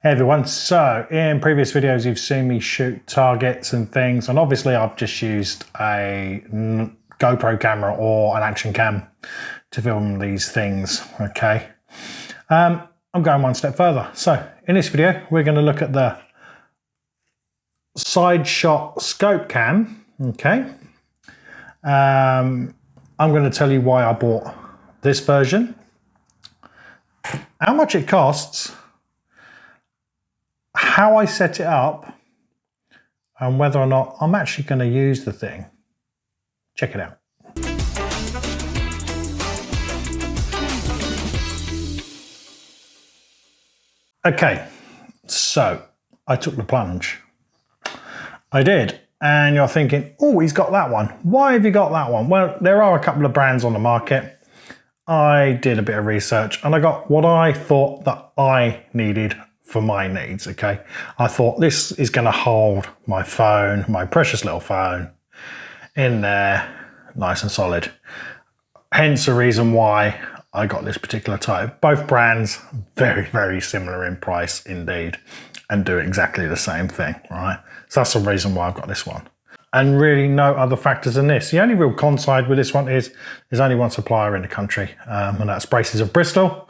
Hey everyone, so in previous videos you've seen me shoot targets and things, and obviously I've just used a GoPro camera or an action cam to film these things, okay? I'm going one step further. So in this video we're going to look at the side shot scope cam, okay? I'm going to tell you why I bought this version, how much it costs, how I set it up, and whether or not I'm actually going to use the thing. Check it out. Okay, so I took the plunge. I did, and you're thinking, oh, he's got that one. Why have you got that one? Well, there are a couple of brands on the market. I did a bit of research and I got what I thought that I needed for my needs, okay? I thought this is going to hold my phone, my precious little phone, in there, nice and solid. Hence the reason why I got this particular type. Both brands, very, very similar in price indeed, and do exactly the same thing, right? So that's the reason why I've got this one. And really no other factors than this. The only real con side with this one is there's only one supplier in the country, and that's Braces of Bristol.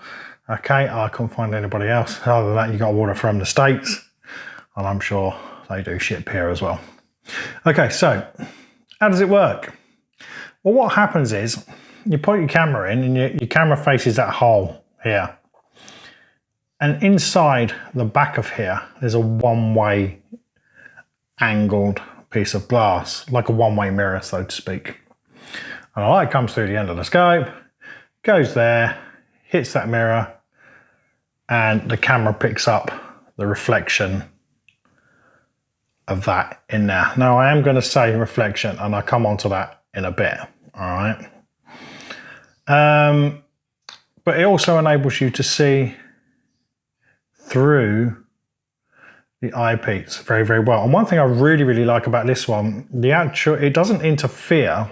Okay, I couldn't find anybody else. Other than that, you got to order from the States, and I'm sure they do ship here as well. Okay, so how does it work? Well, what happens is you put your camera in and your camera faces that hole here. And inside the back of here, there's a one-way angled piece of glass, like a one-way mirror, so to speak. And the light comes through the end of the scope, goes there, hits that mirror, and the camera picks up the reflection of that in there. Now I am going to say reflection, and I'll come on to that in a bit, all right? But it also enables you to see through the eyepiece very, very well. And one thing I really, really like about this one, it doesn't interfere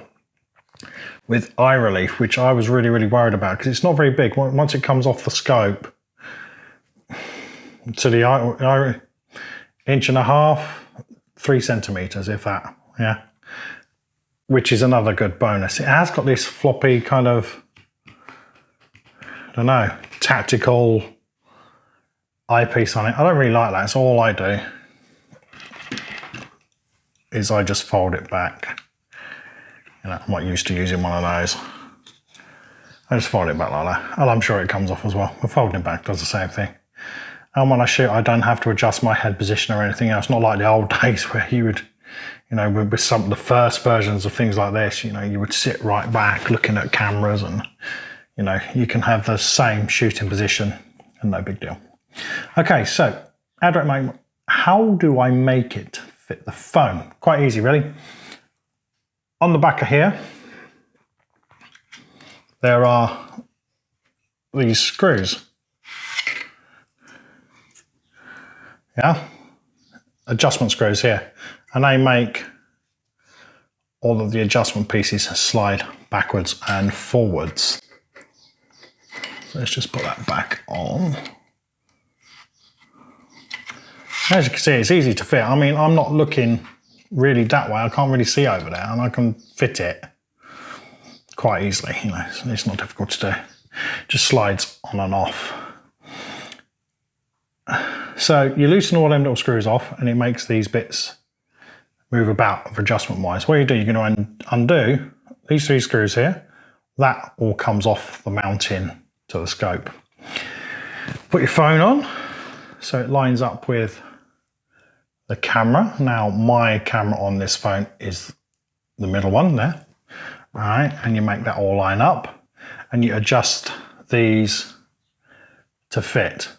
with eye relief, which I was really, really worried about because it's not very big. Once it comes off the scope to the eye, inch and a half, 3 centimeters, if that, yeah. Which is another good bonus. It has got this floppy kind of, I don't know, tactical eyepiece on it. I don't really like that, so all I do is I just fold it back. You know, I'm not used to using one of those. I just fold it back like that, and I'm sure it comes off as well. But folding it back does the same thing. And when I shoot, I don't have to adjust my head position or anything else. Not like the old days where you would, you know, with some of the first versions of things like this, you know, you would sit right back looking at cameras, and you know, you can have the same shooting position and no big deal. Okay, so how do I make it fit the phone? Quite easy, really. On the back of here, there are these screws. Yeah, adjustment screws here, and they make all of the adjustment pieces slide backwards and forwards. So let's just put that back on. As you can see, it's easy to fit. I mean, I'm not looking really that way. I can't really see over there, and I can fit it quite easily. You know, it's not difficult to do. Just slides on and off. So you loosen all them little screws off, and it makes these bits move about for adjustment-wise. What you do, you're going to undo these 3 screws here. That all comes off the mounting to the scope. Put your phone on, so it lines up with the camera. Now my camera on this phone is the middle one there, all right? And you make that all line up, and you adjust these to fit.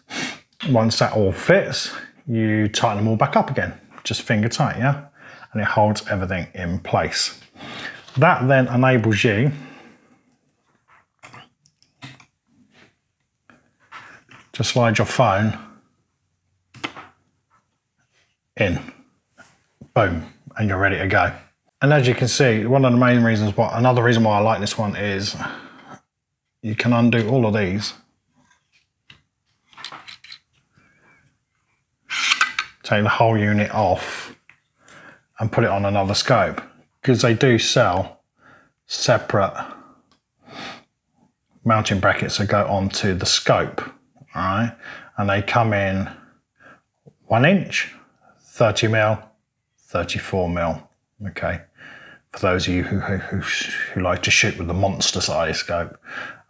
Once that all fits, you tighten them all back up again, just finger tight, yeah? And it holds everything in place. That then enables you to slide your phone in, boom, and you're ready to go. And as you can see, one of the main reasons another reason why I like this one is you can undo all of these take the whole unit off and put it on another scope, because they do sell separate mounting brackets that go onto the scope, all right? And they come in 1 inch, 30mm, 34mm, okay? For those of you who like to shoot with the monster size scope,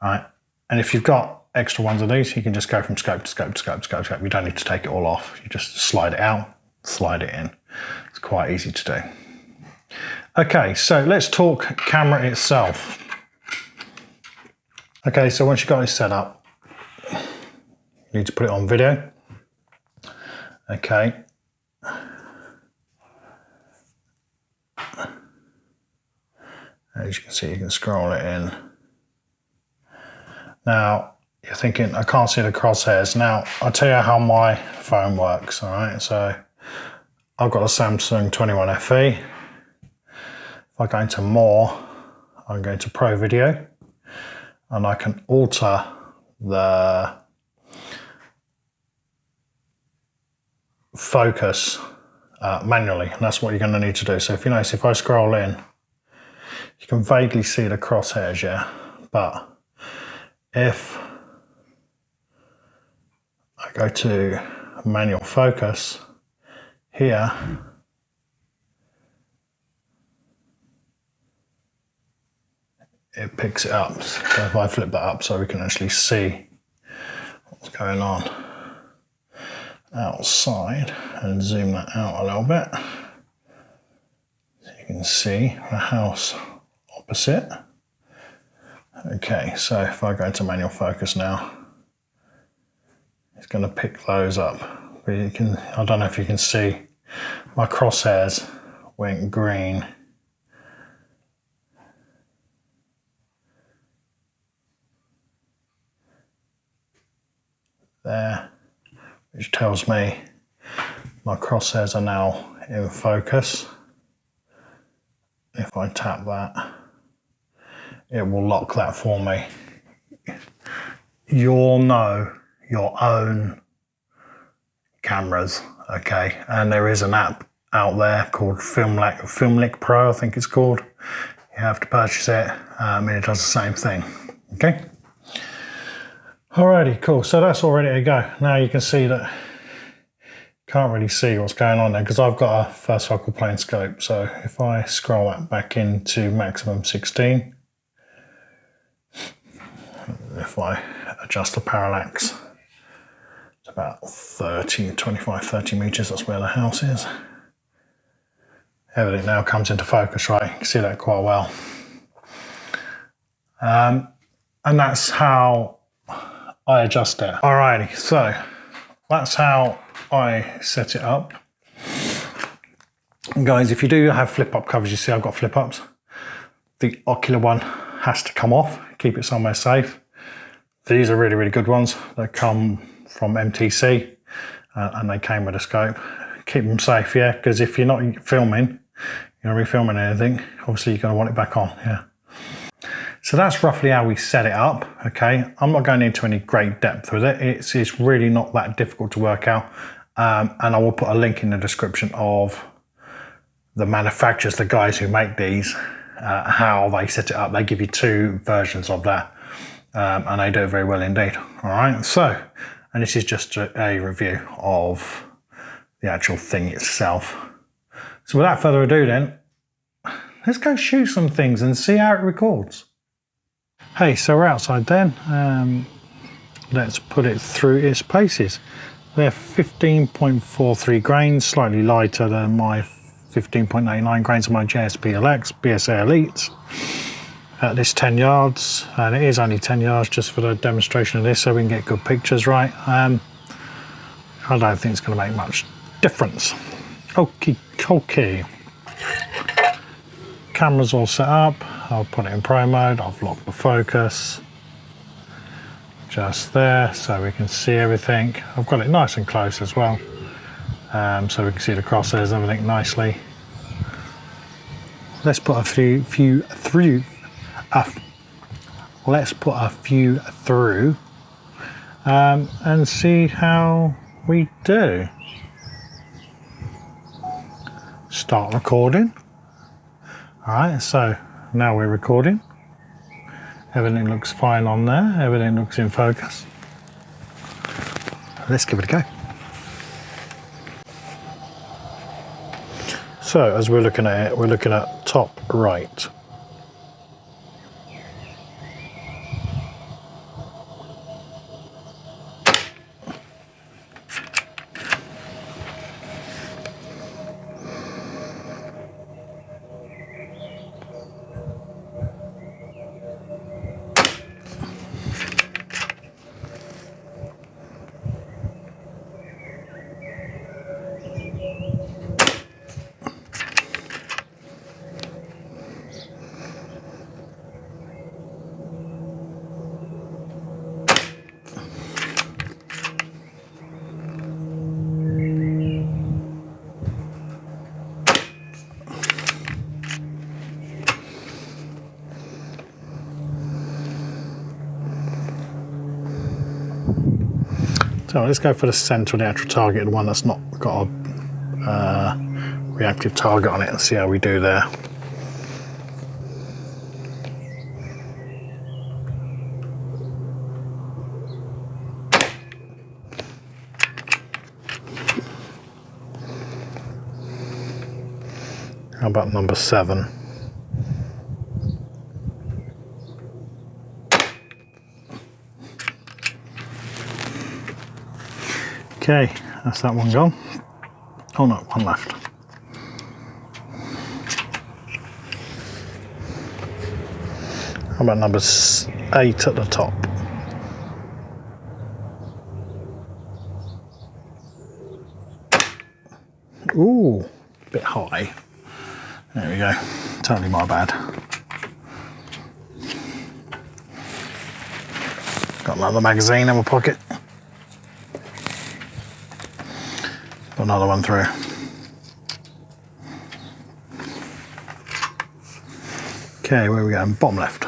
all right? And if you've got extra ones of these, you can just go from scope to scope to scope to scope to scope. You don't need to take it all off. You just slide it out, slide it in. It's quite easy to do. Okay, so let's talk camera itself. Okay, so once you've got this set up, you need to put it on video. Okay. As you can see, you can scroll it in. Now, you're thinking, I can't see the crosshairs. Now, I'll tell you how my phone works, all right? So, I've got a Samsung 21 FE. If I go into More, I'm going to Pro Video, and I can alter the focus manually, and that's what you're going to need to do. So if you notice, if I scroll in, you can vaguely see the crosshairs, yeah? But if I go to manual focus here, it picks it up. So if I flip that up so we can actually see what's going on outside and zoom that out a little bit, so you can see the house opposite. Okay, so if I go to manual focus now, it's going to pick those up. But you can, I don't know if you can see, my crosshairs went green. There, which tells me my crosshairs are now in focus. If I tap that, it will lock that for me. You'll know your own cameras, okay? And there is an app out there called Filmic Pro, I think it's called. You have to purchase it, and it does the same thing, okay? Alrighty, cool. So that's all ready to go. Now you can see that can't really see what's going on there because I've got a first focal plane scope. So if I scroll that back into maximum 16, if I adjust the parallax to about 25, 30 meters, that's where the house is. Everything now comes into focus, right? You can see that quite well. And that's how I adjust it. Alrighty, so that's how I set it up. And guys, if you do have flip up covers, you see I've got flip ups. The ocular one has to come off, keep it somewhere safe. These are really, really good ones. They come from MTC and they came with a scope. Keep them safe, yeah, because if you're not filming, you're gonna be filming anything, obviously you're gonna want it back on, yeah. So that's roughly how we set it up, okay? I'm not going into any great depth with it. It's really not that difficult to work out. And I will put a link in the description of the manufacturers, the guys who make these, how they set it up. They give you 2 versions of that, and they do it very well indeed, all right? So, and this is just a review of the actual thing itself. So without further ado then, let's go shoot some things and see how it records. Hey, so we're outside then. Let's put it through its paces. They're 15.43 grains, slightly lighter than my 15.89 grains of my JSP LX, BSA Elite. At this 10 yards, and it is only 10 yards just for the demonstration of this so we can get good pictures, right? I don't think it's going to make much difference. Okay. Camera's all set up. I'll put it in pro mode. I've locked the focus just there so we can see everything. I've got it nice and close as well, so we can see the crosshairs and everything nicely. Let's put a few through and see how we do. Start recording. All right, so now we're recording. Everything looks fine on there. Everything looks in focus. Let's give it a go. So as we're looking at it, we're looking at top right. So let's go for the centre of the actual target, the one that's not got a reactive target on it, and see how we do there. How about number 7? Okay, that's that one gone. Oh no, one left. How about number 8 at the top? Ooh, a bit high. There we go, totally my bad. Got another magazine in my pocket. Got another one through. Okay, where are we going? Bottom left.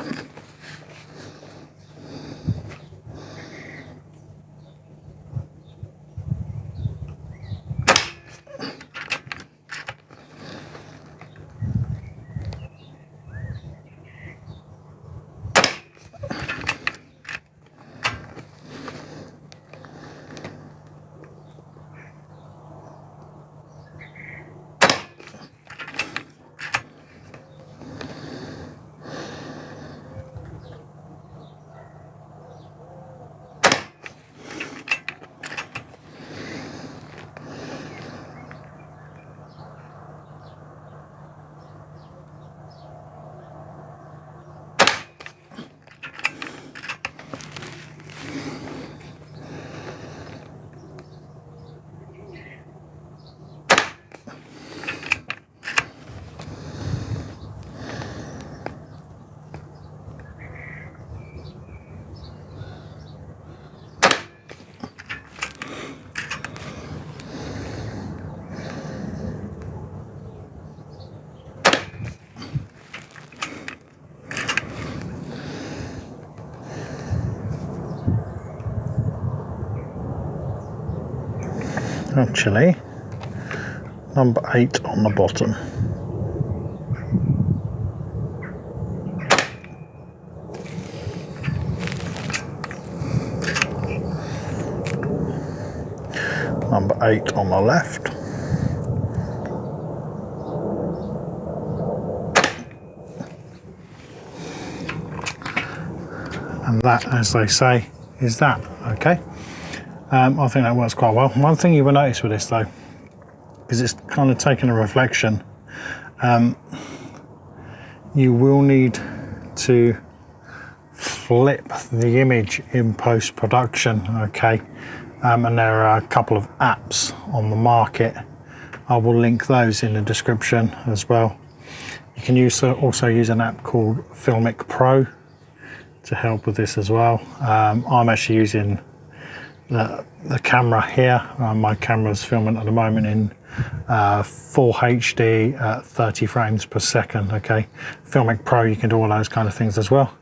Actually, number 8 on the bottom. Number 8 on the left. And that, as they say, is that, okay? I think that works quite well. One thing you will notice with this though, is it's kind of taking a reflection. You will need to flip the image in post-production, okay? And there are a couple of apps on the market. I will link those in the description as well. You can also use an app called Filmic Pro to help with this as well. I'm actually using the camera here. My camera's filming at the moment in full HD at 30 frames per second, okay? Filmic Pro, you can do all those kind of things as well.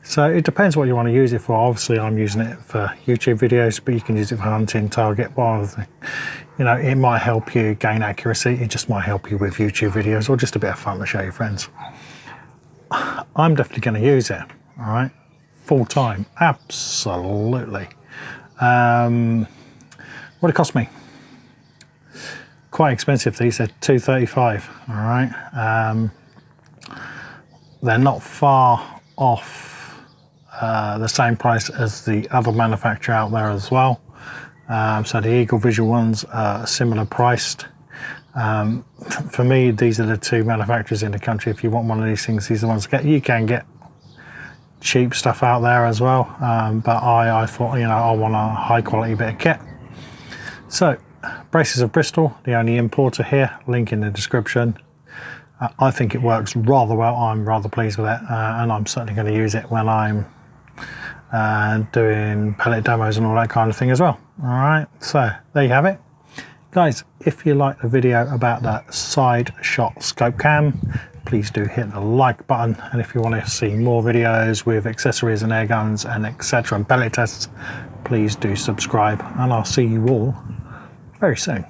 So it depends what you want to use it for. Obviously I'm using it for YouTube videos, but you can use it for hunting, target, wildlife. You know, it might help you gain accuracy. It just might help you with YouTube videos or just a bit of fun to show your friends. I'm definitely going to use it, all right? Full time, absolutely. What it cost me? Quite expensive. These are $235, all right? They're not far off the same price as the other manufacturer out there as well. So the Eagle Visual ones are similar priced. For me, these are the two manufacturers in the country. If you want one of these things, these are the ones to get. You can get cheap stuff out there as well, but I thought, you know, I want a high quality bit of kit. So Braces of Bristol, the only importer here, link in the description. I think it works rather well. I'm rather pleased with it, and I'm certainly going to use it when I'm doing pellet demos and all that kind of thing as well. All right, so there you have it, guys. If you like the video about that side shot scope cam, please do hit the like button, and if you want to see more videos with accessories and air guns and etc and pellet tests, please do subscribe, and I'll see you all very soon.